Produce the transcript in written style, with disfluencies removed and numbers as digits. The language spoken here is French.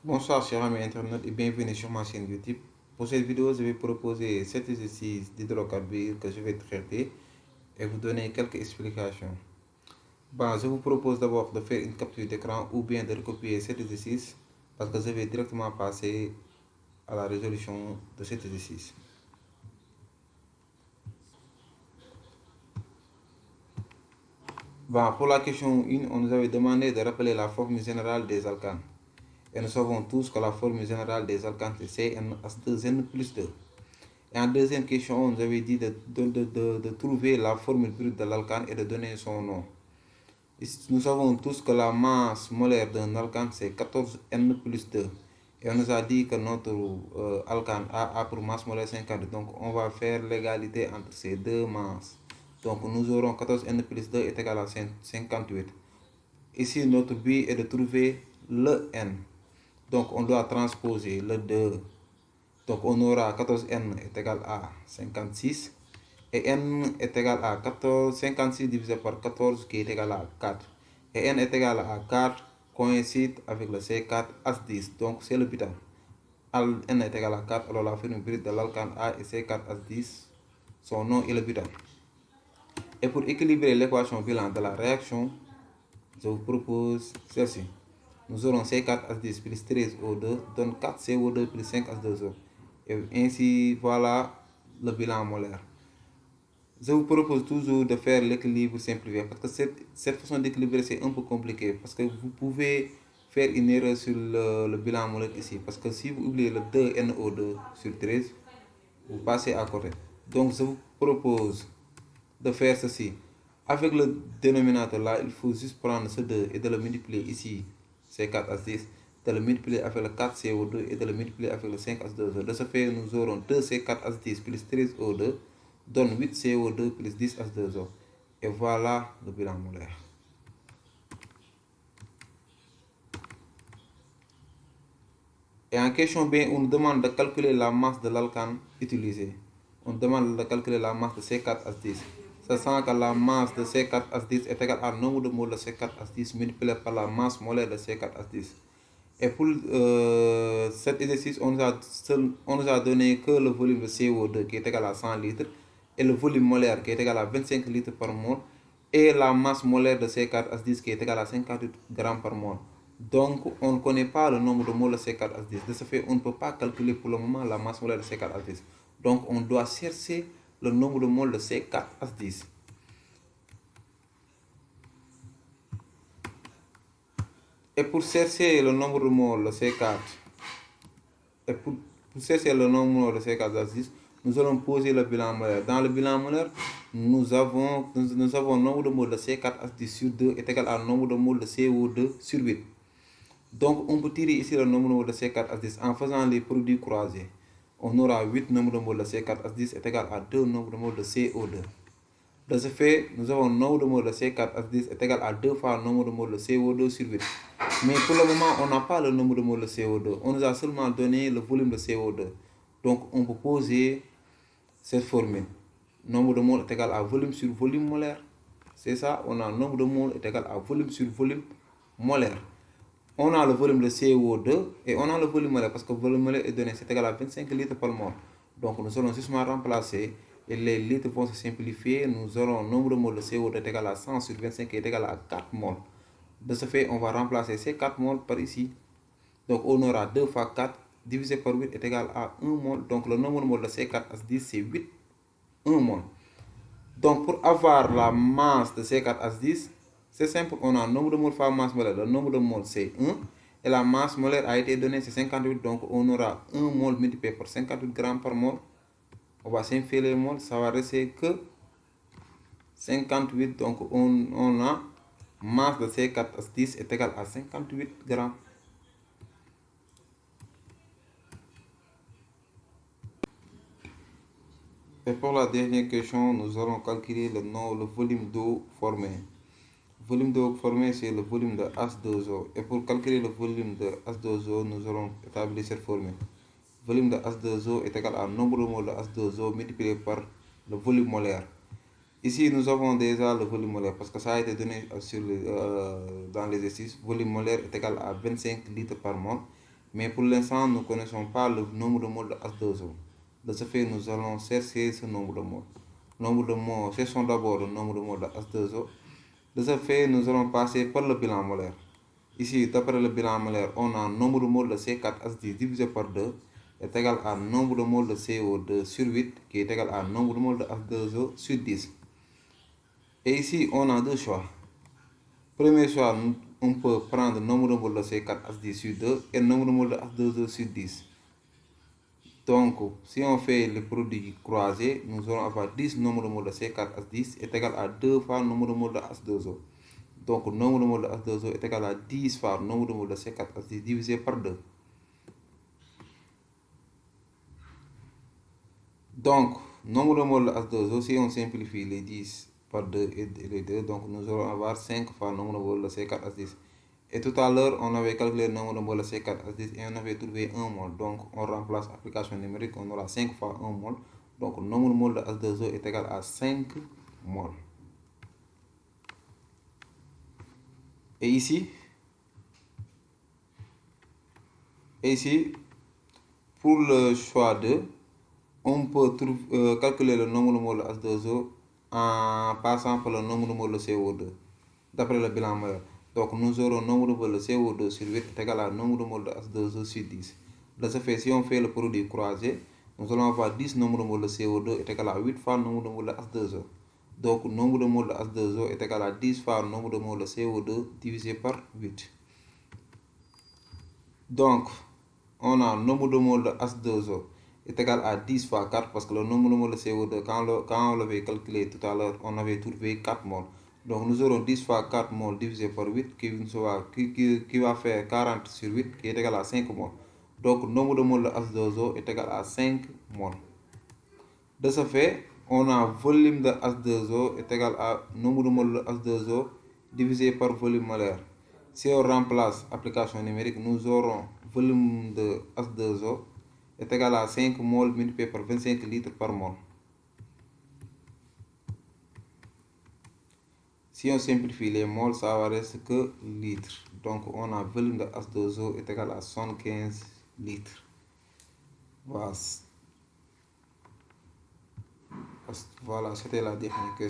Bonsoir chers amis internautes et bienvenue sur ma chaîne YouTube. Pour cette vidéo, je vais proposer 7 exercices d'hydrocarbures que je vais traiter et vous donner quelques explications. Je vous propose d'abord de faire une capture d'écran ou bien de recopier cet exercice parce que je vais directement passer à la résolution de cet exercice. Pour la question 1, on nous avait demandé de rappeler la formule générale des alcanes. Et nous savons tous que la formule générale des alcanes c'est CnH2n plus 2. Et en deuxième question, on nous avait dit de trouver la formule brute de l'alcane et de donner son nom. Nous savons tous que la masse molaire d'un alcane c'est 14N plus 2. Et on nous a dit que notre alcane a pour masse molaire 50. Donc on va faire l'égalité entre ces deux masses. Donc nous aurons 14N plus 2 est égal à 58. Ici notre but est de trouver le N. Donc on doit transposer le 2. Donc on aura 14N est égal à 56. Et N est égal à 56 divisé par 14 qui est égal à 4. Et N est égal à 4 coïncide avec le C4H10. Donc c'est le butan. N est égal à 4. Alors la formule brute de l'alcane A est C4H10. Son nom est le butan. Et pour équilibrer l'équation bilan de la réaction, je vous propose celle-ci. Nous aurons C4H10 plus 13O2 donne 4CO2 plus 5H2O. Et ainsi, voilà le bilan molaire. Je vous propose toujours de faire l'équilibre simplifié parce que cette façon d'équilibrer c'est un peu compliqué parce que vous pouvez faire une erreur sur le bilan molaire ici parce que si vous oubliez le 2NO2 sur 13, vous passez à côté. Donc je vous propose de faire ceci. Avec le dénominateur là, il faut juste prendre ce 2 et de le multiplier ici, C4H10, de le multiplier avec le 4CO2 et de le multiplier avec le 5H2O. De ce fait, nous aurons 2C4H10 plus 13O2 donne 8CO2 plus 10H2O. Et voilà le bilan molaire. Et en question B, on nous demande de calculer la masse de l'alcane utilisée. On demande de calculer la masse de C4H10. Sachant que la masse de C4H10 est égale au nombre de moles de C4H10 multiplié par la masse molaire de C4H10. Et pour cet exercice, on nous a donné que le volume de CO2 qui est égal à 100 litres et le volume molaire qui est égal à 25 litres par mol et la masse molaire de C4H10 qui est égale à 58 grammes par mol. Donc, on ne connaît pas le nombre de moles de C4H10. De ce fait, on ne peut pas calculer pour le moment la masse molaire de C4H10. Donc, on doit chercher le nombre de moles de C4H10. Et pour chercher le nombre de moles de C4, et pour chercher le nombre de C4H10, nous allons poser le bilan molaire. Dans le bilan molaire, nous avons le nombre de moles de C4H10 sur 2 est égal au nombre de moles de CO2 sur 8. Donc, on peut tirer ici le nombre de C4H10 en faisant les produits croisés. On aura 8 nombres de moles de C4H10 est égal à 2 nombres de moles de CO2. De ce fait, nous avons le nombre de moles de C4H10 est égal à 2 fois le nombre de moles de CO2 sur 8. Mais pour le moment, on n'a pas le nombre de moles de CO2. On nous a seulement donné le volume de CO2. Donc, on peut poser cette formule. Nombre de moles est égal à volume sur volume molaire. C'est ça, on a nombre de moles est égal à volume sur volume molaire. On a le volume de CO2 et on a le volume molaire parce que le volume molaire est donné, c'est égal à 25 litres par mol. Donc nous allons justement remplacer et les litres vont se simplifier. Nous aurons le nombre de moles de CO2 est égal à 100 sur 25 qui est égal à 4 moles. De ce fait, on va remplacer ces 4 moles par ici. Donc on aura 2 fois 4 divisé par 8 est égal à 1 mol. Donc le nombre de moles de C4H10 c'est 8, 1 mol. Donc pour avoir la masse de C4H10, c'est simple, on a le nombre de moles fois masse molaire. Le nombre de moles c'est 1 et la masse molaire a été donnée c'est 58. Donc on aura 1 mol multiplié par 58 grammes par mol. On va simplifier les moles, ça va rester que 58. Donc on a masse de C4H10 est égale à 58 grammes. Et pour la dernière question, nous allons calculer le volume d'eau formé. Le volume d'eau formé, c'est le volume de H2O. Et pour calculer le volume de H2O, nous allons établir cette formule. Le volume de H2O est égal au nombre de moles de H2O multiplié par le volume molaire. Ici, nous avons déjà le volume molaire parce que ça a été donné dans l'exercice. Le volume molaire est égal à 25 litres par mol. Mais pour l'instant, nous ne connaissons pas le nombre de moles de H2O. De ce fait, nous allons chercher ce nombre de moles. Nombre de moles, cherchons d'abord le nombre de moles de H2O. De ce fait, nous allons passer par le bilan molaire. Ici, d'après le bilan molaire, on a nombre de moles de C4H10 divisé par 2 est égal à nombre de moles de CO2 sur 8 qui est égal à nombre de moles de H2O sur 10. Et ici, on a deux choix. Premier choix, on peut prendre le nombre de moles de C4H10 sur 2 et le nombre de moles de H2O sur 10. Donc, si on fait le produit croisé, nous allons avoir 10 nombre de moles de C4H10 est égal à 2 fois le nombre de moles de H2O. Donc, le nombre de moles de H2O est égal à 10 fois le nombre de moles de C4H10 divisé par 2. Donc, nombre de moles de H2O, si on simplifie les 10 par 2 et les 2, donc nous allons avoir 5 fois le nombre de moles de C4H10. Et tout à l'heure, on avait calculé le nombre de moles de C4H10 et on avait trouvé 1 mol. Donc, on remplace l'application numérique, on aura 5 fois 1 mol. Donc, le nombre de moles de H2O est égal à 5 mol. Et ici, pour le choix 2, on peut calculer le nombre de moles de H2O en passant par le nombre de moles de CO2, d'après le bilan molaire. Donc, nous aurons le nombre de moles de CO2 sur 8 est égal à nombre de moles de H2O sur 10. De ce fait, si on fait le produit croisé, nous allons avoir 10 nombre de moles de CO2 est égal à 8 fois le nombre de moles de H2O. Donc, le nombre de moles de H2O est égal à 10 fois le nombre de moles de CO2 divisé par 8. Donc, on a le nombre de moles de H2O est égal à 10 fois 4 parce que le nombre de moles de CO2, quand on l'avait calculé tout à l'heure, on avait trouvé 4 moles. Donc nous aurons 10 fois 4 moles divisé par 8 qui va faire 40 sur 8 qui est égal à 5 moles. Donc le nombre de moles de H2O est égal à 5 moles. De ce fait, on a volume de H2O est égal à nombre de moles de H2O divisé par volume molaire. Si on remplace l'application numérique, nous aurons volume de H2O est égal à 5 moles multiplié par 25 litres par mol. Si on simplifie les moles, ça va rester que litres. Donc on a volume de H2O est égal à 75 litres. Voilà, c'était la dernière question.